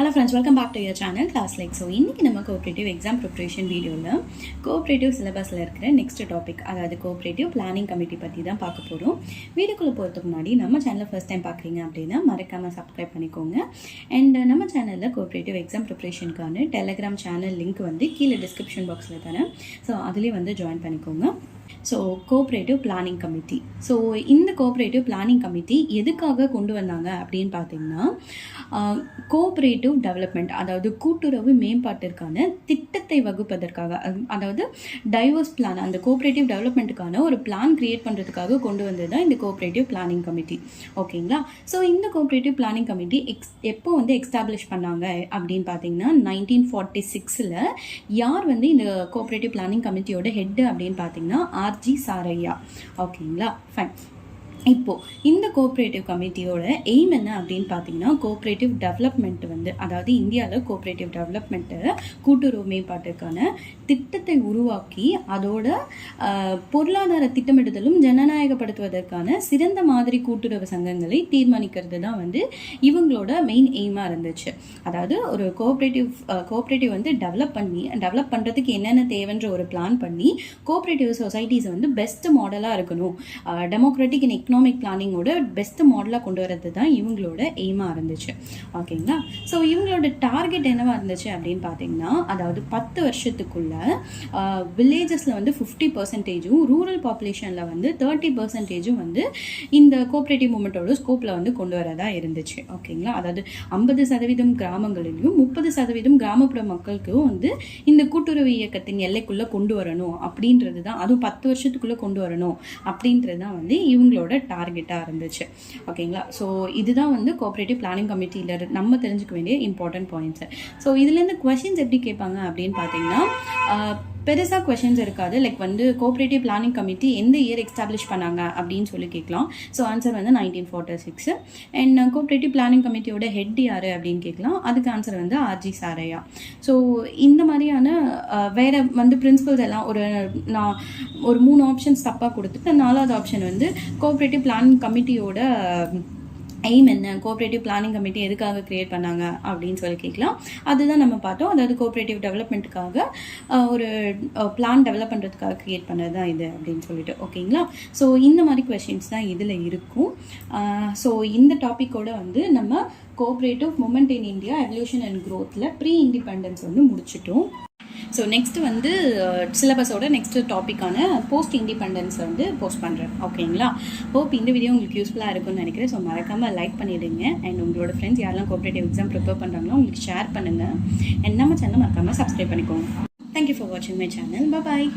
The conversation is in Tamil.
Hello friends, welcome back to your channel Class Like. So இன்னைக்கு நம்ம cooperative exam preparation வீடியோல cooperative syllabusல இருக்கிற next topic அதாவது cooperative planning committee பத்தி தான் பார்க்க போறோம். வீடியோக்குள்ள போறதுக்கு முன்னாடி நம்ம சேனலை first time பார்க்கறீங்க அப்படினா மறக்காம subscribe பண்ணிக்கோங்க. And நம்ம சேனல்ல cooperative exam preparationக்கான Telegram channel link வந்து கீழ description boxல தரேன். So அதுலயே வந்து join பண்ணிக்கோங்க. So cooperative planning committee. So இந்த கோஆப்ரேட்டிவ் பிளானிங் கமிட்டி எதுக்காக கொண்டு வந்தாங்க அப்படின்னு பார்த்தீங்கன்னா, கோஆப்ரேட்டிவ் டெவலப்மெண்ட் அதாவது கூட்டுறவு மேம்பாட்டிற்கான திட்டத்தை வகுப்பதற்காக, அதாவது டைவர்ஸ் பிளான், அந்த கோஆப்ரேட்டிவ் டெவலப்மெண்ட்டுக்கான ஒரு பிளான் கிரியேட் பண்ணுறதுக்காக கொண்டு வந்தது தான் இந்த கோஆப்ரேட்டிவ் பிளானிங் கமிட்டி. ஓகேங்களா? ஸோ இந்த கோஆப்ரேட்டிவ் பிளானிங் கமிட்டி எப்போ வந்து எஸ்டாப்ளிஷ் பண்ணாங்க அப்படின்னு பார்த்தீங்கன்னா 1946 யார் வந்து இந்த கோஆப்ரேட்டிவ் பிளானிங் கமிட்டியோட ஹெட் அப்படின்னு பார்த்தீங்கன்னா ஆர்ஜி சாரையா. ஓகேங்களா? ஃபைன். இப்போ இந்த கோஆப்ரேட்டிவ் கமிட்டியோட எய்ம் என்ன அப்படின்னு பார்த்தீங்கன்னா, கோஆப்ரேட்டிவ் டெவலப்மெண்ட் வந்து, அதாவது இந்தியாவில் கோஆப்ரேட்டிவ் டெவலப்மெண்ட்டு கூட்டுறவு மேம்பாட்டுக்கான திட்டத்தை உருவாக்கி அதோட பொருளாதார திட்டமிடுதலும் ஜனநாயகப்படுத்துவதற்கான சிறந்த மாதிரி கூட்டுறவு சங்கங்களை தீர்மானிக்கிறது தான் வந்து இவங்களோட மெயின் எய்மாக இருந்துச்சு. அதாவது ஒரு கோஆப்ரேட்டிவ் வந்து டெவலப் பண்ணுறதுக்கு என்னென்ன தேவைன்ற ஒரு பிளான் பண்ணி கோஆப்ரேட்டிவ் சொசைட்டிஸை வந்து பெஸ்ட் மாடலாக இருக்கணும், டெமோக்ராட்டிக் அண்ட் எக்கனாமிக் பிளானிங்கோட பெஸ்ட் மாடலாக கொண்டு வரது தான் இவங்களோட எய்மாக இருந்துச்சு. ஓகேங்களா? ஸோ இவங்களோட டார்கெட் என்னவா இருந்துச்சு அப்படின்னு பார்த்தீங்கன்னா, அதாவது 10 வருஷத்துக்குள்ள வில்லேஜஸில் வந்து 50%, ரூரல் பாப்புலேஷனில் வந்து 30% வந்து இந்த கோஆப்ரேட்டிவ் மூமெண்ட்டோட ஸ்கோப்பில் வந்து கொண்டு வரதா இருந்துச்சு. ஓகேங்களா? அதாவது 50% கிராமங்களிலும் 30% கிராமப்புற மக்களுக்கும் வந்து இந்த கூட்டுறவு இயக்கத்தின் எல்லைக்குள்ளே கொண்டு வரணும் அப்படின்றது தான், அதுவும் 10 வருஷத்துக்குள்ளே கொண்டு வரணும் அப்படின்றது தான் வந்து இவங்களோட டார்கெட்டாக இருந்துச்சு. ஓகேங்களா? ஸோ இதுதான் வந்து கோஆப்ரேட்டிவ் பிளானிங் கமிட்டியில் நம்ம தெரிஞ்சுக்க வேண்டிய இம்பார்ட்டன்ட் பாயிண்ட்ஸு. ஸோ இதுலேருந்து கொஷின்ஸ் எப்படி கேட்பாங்க அப்படின்னு பார்த்தீங்கன்னா, பெருசாக கொஷின்ஸ் இருக்காது. லைக் வந்து கோஆப்ரேட்டிவ் பிளானிங் கமிட்டி எந்த இயர் எஸ்டாப்ளிஷ் பண்ணாங்க அப்படின்னு சொல்லி கேட்கலாம். ஸோ ஆன்சர் வந்து 1946. அண்ட் கோஆப்ரேட்டிவ் பிளானிங் கமிட்டியோட ஹெட் யார் அப்படின்னு கேட்கலாம். அதுக்கு ஆன்சர் வந்து ஆர்ஜி சாரையா. ஸோ இந்த மாதிரியான வேறு வந்து பிரின்சிபல்ஸ் எல்லாம் நான் ஒரு 3 ஆப்ஷன்ஸ் தப்பாக கொடுத்துட்டு 4வது ஆப்ஷன் வந்து கோஆப்ரேட்டிவ் பிளானிங் கமிட்டியோட எய்ம் என்ன, கோஆப்ரேட்டிவ் பிளானிங் கமிட்டி எதுக்காக கிரியேட் பண்ணாங்க அப்படின்னு சொல்லி கேட்கலாம். அதுதான் நம்ம பார்த்தோம். அதாவது கோஆப்ரேட்டிவ் டெவலப்மெண்ட்டுக்காக ஒரு பிளான் டெவலப் பண்ணுறதுக்காக கிரியேட் பண்ணது தான் இது அப்படின்னு சொல்லிட்டு. ஓகேங்களா? ஸோ இந்த மாதிரி கொஷின்ஸ் தான் இதில் இருக்கும். ஸோ இந்த டாப்பிக்கோட வந்து நம்ம cooperative movement in India evolution and க்ரோத்தில் ப்ரீ இண்டிபெண்டன்ஸ் வந்து முடிச்சிட்டோம். ஸோ நெக்ஸ்ட் வந்து சிலபஸோட நெக்ஸ்ட் டாப்பிக்கான போஸ்ட் இண்டிபெண்டன்ஸ் வந்து போஸ்ட் பண்ணுறேன். ஓகேங்களா? ஹோப் இந்த வீடியோ உங்களுக்கு யூஸ்ஃபுல்லாக இருக்கும்னு நினைக்கிறேன். ஸோ மறக்காமல் லைக் பண்ணிவிடுங்க. அண்ட் உங்களோட ஃப்ரெண்ட்ஸ் யாரெல்லாம் கோஆப்ரேட்டிவ் எக்ஸாம் ப்ரிப்பேர் பண்ணுறாங்களோ உங்களுக்கு ஷேர் பண்ணுங்கள். அண்ட் நம்ம சேனல் மறக்காமல் சப்ஸ்கிரைப் பண்ணிக்கோங்க. தேங்க்யூ ஃபார் வாட்சிங் மை சேனல். பாய்.